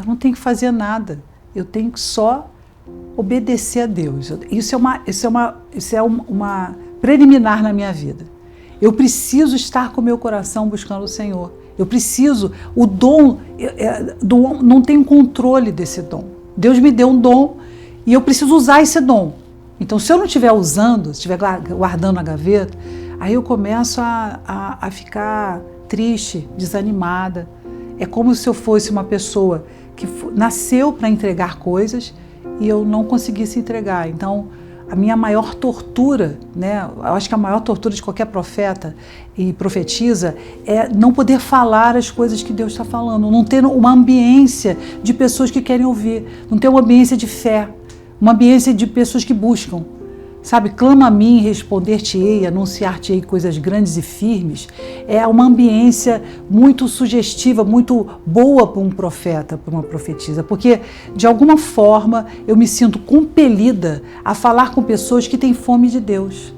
não tenho que fazer nada, eu tenho que só obedecer a Deus. Isso é uma preliminar na minha vida. Eu preciso estar com o meu coração buscando o Senhor. Eu preciso, o dom, não tenho controle desse dom. Deus me deu um dom e eu preciso usar esse dom. Então, se eu não estiver usando, se estiver guardando na gaveta, aí eu começo a ficar triste, desanimada. É como se eu fosse uma pessoa que nasceu para entregar coisas e eu não conseguisse entregar. Então, a minha maior tortura, né? Eu acho que a maior tortura de qualquer profeta e profetisa é não poder falar as coisas que Deus está falando, não ter uma ambiência de pessoas que querem ouvir, não ter uma ambiência de fé, uma ambiência de pessoas que buscam. Sabe, clama a mim, responder-te-ei, anunciar-te-ei coisas grandes e firmes. É uma ambiência muito sugestiva, muito boa para um profeta, para uma profetisa, porque de alguma forma eu me sinto compelida a falar com pessoas que têm fome de Deus.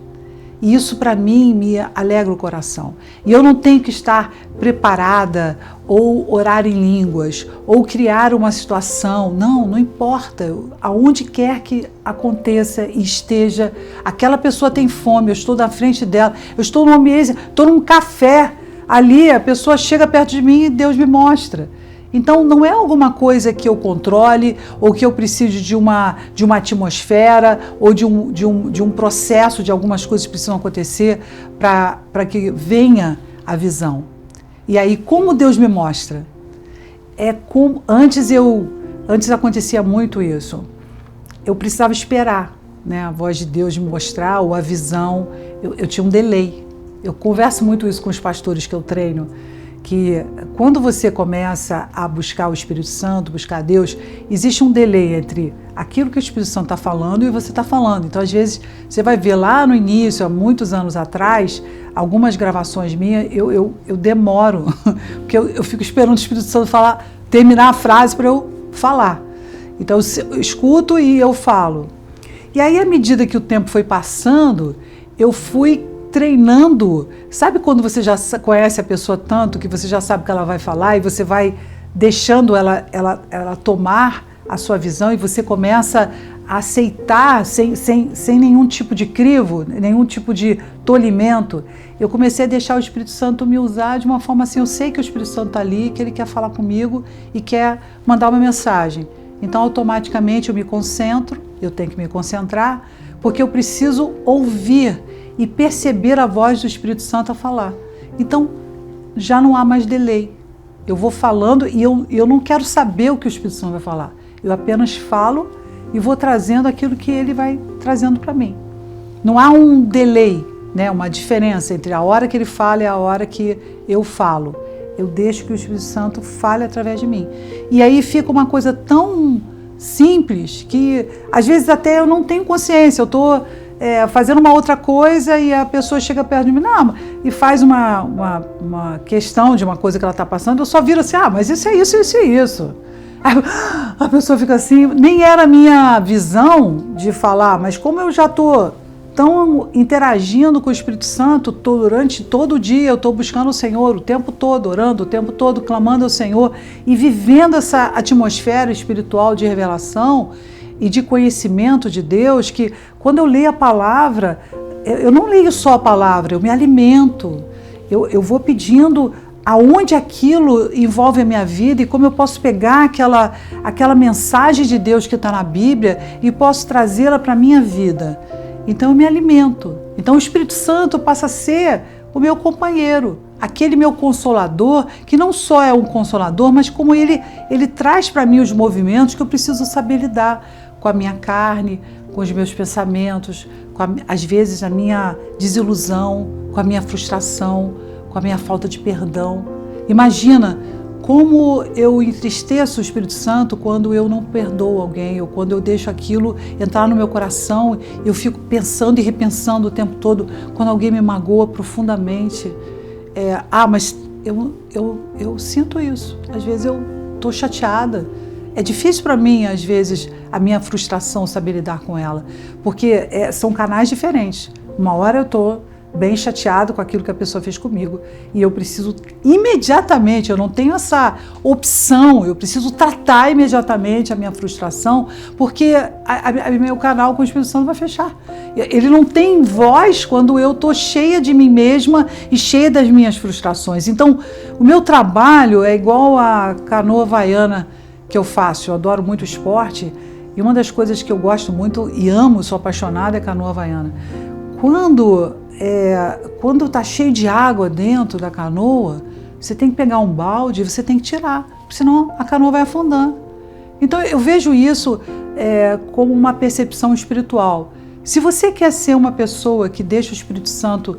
E isso para mim me alegra o coração. E eu não tenho que estar preparada ou orar em línguas ou criar uma situação. Não importa. Aonde quer que aconteça e esteja, aquela pessoa tem fome, eu estou na frente dela, eu estou numa mesa, estou num café. Ali a pessoa chega perto de mim e Deus me mostra. Então não é alguma coisa que eu controle ou que eu precise de uma atmosfera ou de um processo de algumas coisas que precisam acontecer para que venha a visão. E aí como Deus me mostra? Antes acontecia muito isso. Eu precisava esperar, né, a voz de Deus me mostrar ou a visão. Eu tinha um delay. Eu converso muito isso com os pastores que eu treino, que quando você começa a buscar o Espírito Santo, buscar Deus, existe um delay entre aquilo que o Espírito Santo está falando e você está falando. Então, às vezes, você vai ver lá no início, há muitos anos atrás, algumas gravações minhas, eu demoro, porque eu fico esperando o Espírito Santo terminar a frase para eu falar. Então, eu escuto e eu falo. E aí, à medida que o tempo foi passando, eu fui treinando. Sabe quando você já conhece a pessoa tanto que você já sabe o que ela vai falar e você vai deixando ela tomar a sua visão e você começa a aceitar sem nenhum tipo de crivo, nenhum tipo de tolimento. Eu comecei a deixar o Espírito Santo me usar de uma forma assim, eu sei que o Espírito Santo está ali, que ele quer falar comigo e quer mandar uma mensagem. Então, automaticamente eu me concentro, eu tenho que me concentrar, porque eu preciso ouvir e perceber a voz do Espírito Santo a falar. Então, já não há mais delay. Eu vou falando e eu não quero saber o que o Espírito Santo vai falar. Eu apenas falo e vou trazendo aquilo que ele vai trazendo para mim. Não há um delay, né? Uma diferença entre a hora que ele fala e a hora que eu falo. Eu deixo que o Espírito Santo fale através de mim. E aí fica uma coisa tão simples que às vezes até eu não tenho consciência. Eu estou fazendo uma outra coisa e a pessoa chega perto de mim e faz uma questão de uma coisa que ela está passando, eu só viro assim, mas isso é isso, isso é isso. Aí a pessoa fica assim, nem era a minha visão de falar, mas como eu já estou tão interagindo com o Espírito Santo durante todo o dia, eu estou buscando o Senhor o tempo todo, orando o tempo todo, clamando ao Senhor e vivendo essa atmosfera espiritual de revelação e de conhecimento de Deus, que quando eu leio a palavra, eu não leio só a palavra, eu me alimento, eu vou pedindo aonde aquilo envolve a minha vida e como eu posso pegar aquela mensagem de Deus que está na Bíblia e posso trazê-la para a minha vida. Então eu me alimento. Então o Espírito Santo passa a ser o meu companheiro, aquele meu consolador, que não só é um consolador, mas como ele traz para mim os movimentos que eu preciso saber lidar com a minha carne, com os meus pensamentos, às vezes a minha desilusão, com a minha frustração, com a minha falta de perdão. Imagina como eu entristeço o Espírito Santo quando eu não perdoo alguém, ou quando eu deixo aquilo entrar no meu coração, eu fico pensando e repensando o tempo todo, quando alguém me magoa profundamente. Mas eu sinto isso, às vezes eu estou chateada. É difícil para mim, às vezes, a minha frustração, saber lidar com ela, porque são canais diferentes. Uma hora eu estou bem chateado com aquilo que a pessoa fez comigo. E eu preciso imediatamente, eu não tenho essa opção, eu preciso tratar imediatamente a minha frustração, porque meu canal com o Espírito Santo vai fechar. Ele não tem voz quando eu estou cheia de mim mesma e cheia das minhas frustrações. Então, o meu trabalho é igual a canoa havaiana que eu faço. Eu adoro muito esporte e uma das coisas que eu gosto muito e amo, sou apaixonada, é canoa havaiana. Quando está cheio de água dentro da canoa, você tem que pegar um balde e você tem que tirar, senão a canoa vai afundando. Então eu vejo isso como uma percepção espiritual. Se você quer ser uma pessoa que deixa o Espírito Santo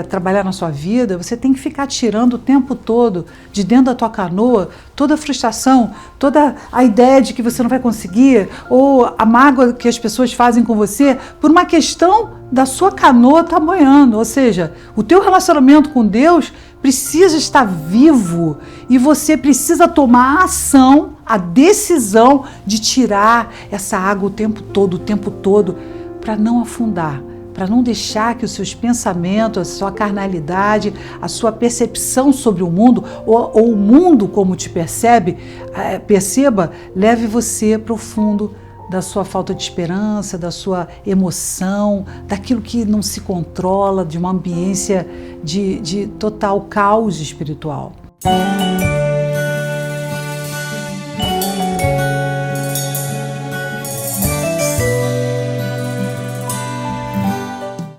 trabalhar na sua vida, você tem que ficar tirando o tempo todo de dentro da tua canoa toda a frustração, toda a ideia de que você não vai conseguir, ou a mágoa que as pessoas fazem com você por uma questão da sua canoa estar boiando. Ou seja, o teu relacionamento com Deus precisa estar vivo e você precisa tomar a ação, a decisão de tirar essa água o tempo todo, para não afundar, para não deixar que os seus pensamentos, a sua carnalidade, a sua percepção sobre o mundo, ou o mundo como te perceba, leve você para o fundo da sua falta de esperança, da sua emoção, daquilo que não se controla, de uma ambiência de total caos espiritual.